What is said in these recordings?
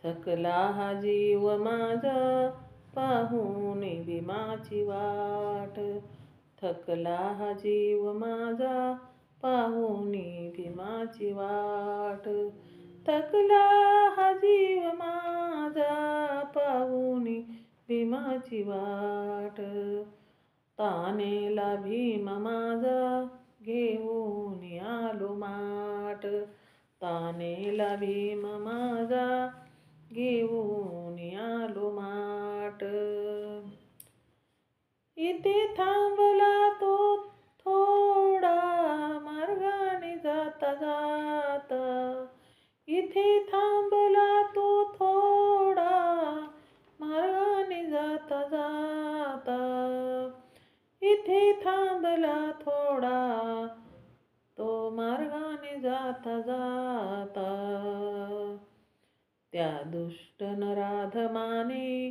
थकला हा जीव माझा पाहून भीमाची वाट. थकला हा जीव माझा पाहून भीमाची वाट. थकला हा जीव माझा पाहून भीमाची वाट. तानेला भीम माझा घेऊन आलो माट. तानेला भीम माझा घेऊन आलो माट. इथे थांबला तो थोडा मार्गाने जाता जाता. इथे थांबला तो थोडा मार्गाने जाता जाता. इथे थांबला थोडा तो मार्गाने जाता जाता. त्या दुष्ट नराधमाने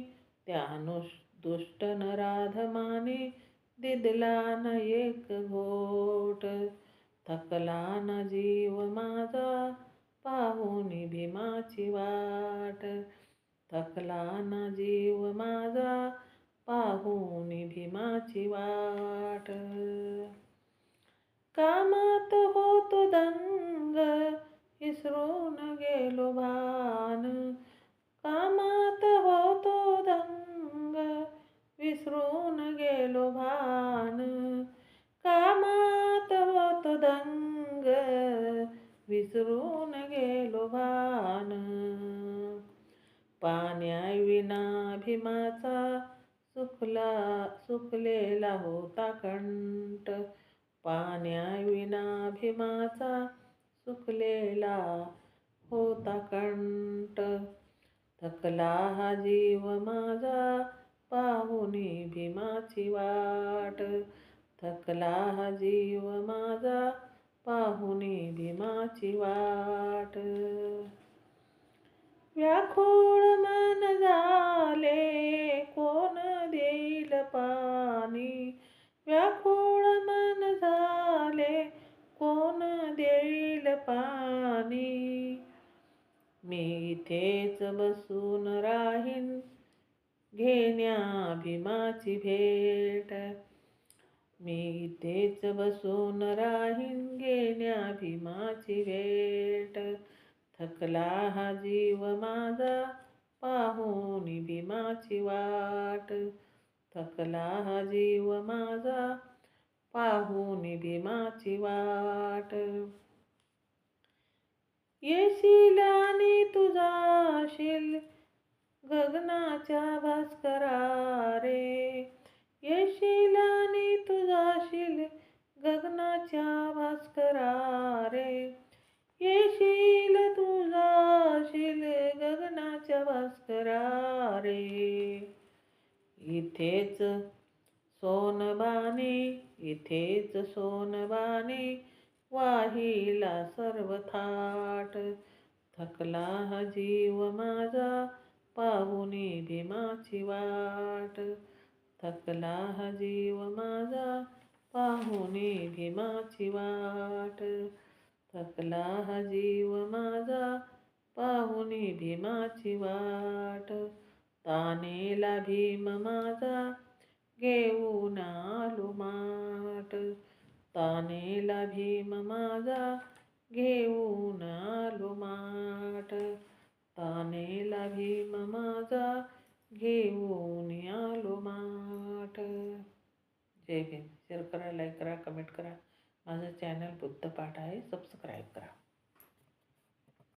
दुष्ट नराधमाने दिदला न एक घोट. थकला न जीव माझा पाहून भीमाची वाट. थकला न जीव माझा पाहून भीमाची वाट. कामात होतो दंग विसरून गेलो भान. कामात होतो दंग विसरून गेलो भान. कामात होतो दंग विसरून गेलो भान. पाण्याविना भीमाचा सुकलेला होता कंठ. पाण्याविना भीमाचा सुकलेला होता कंठ. थकला हा जीव माझा पाहून भीमाची वाट. थकला हा जीव माझा पाहून भीमाची वाट. व्याकुळ मन झाले कोण देईल पाणी. व्याकुळ मन झाले कोण देईल पाणी. मी इथेच बसून राहीन घेण्या भीमाची भेट. मी इथेच बसून राहीन घेण्या भीमाची भेट. थकला हा जीव माझा पाहून भीमाची वाट. थकला हा जीव माझा पाहून भीमाची वाट. येशील आणि तू जाशील गगनाच्या भास्करा रे. येशील आणि तू जाशील गगनाच्या भास्करा रे. येशील तू जाशील गगनाच्या भास्करा रे. इथेच सोनबाने इथेच सोनबाने वाहिला सर्व थाट. थकला हा जीव माझा पाहून भीमाची वाट. थकला हा जीव माझा पाहून भीमाची वाट. थकला हा जीव माझा पाहून भीमाची वाट. तानेला भीम माझा घेऊन आलो माट. तानेला भीम माझा घेऊन आलो माट. तानेला भीम माझा घेऊन आलो माट. जय भीम. शेअर करा, लाईक करा, कमेंट करा. माझं चॅनल बुद्धपाठ आहे, सबस्क्राईब करा.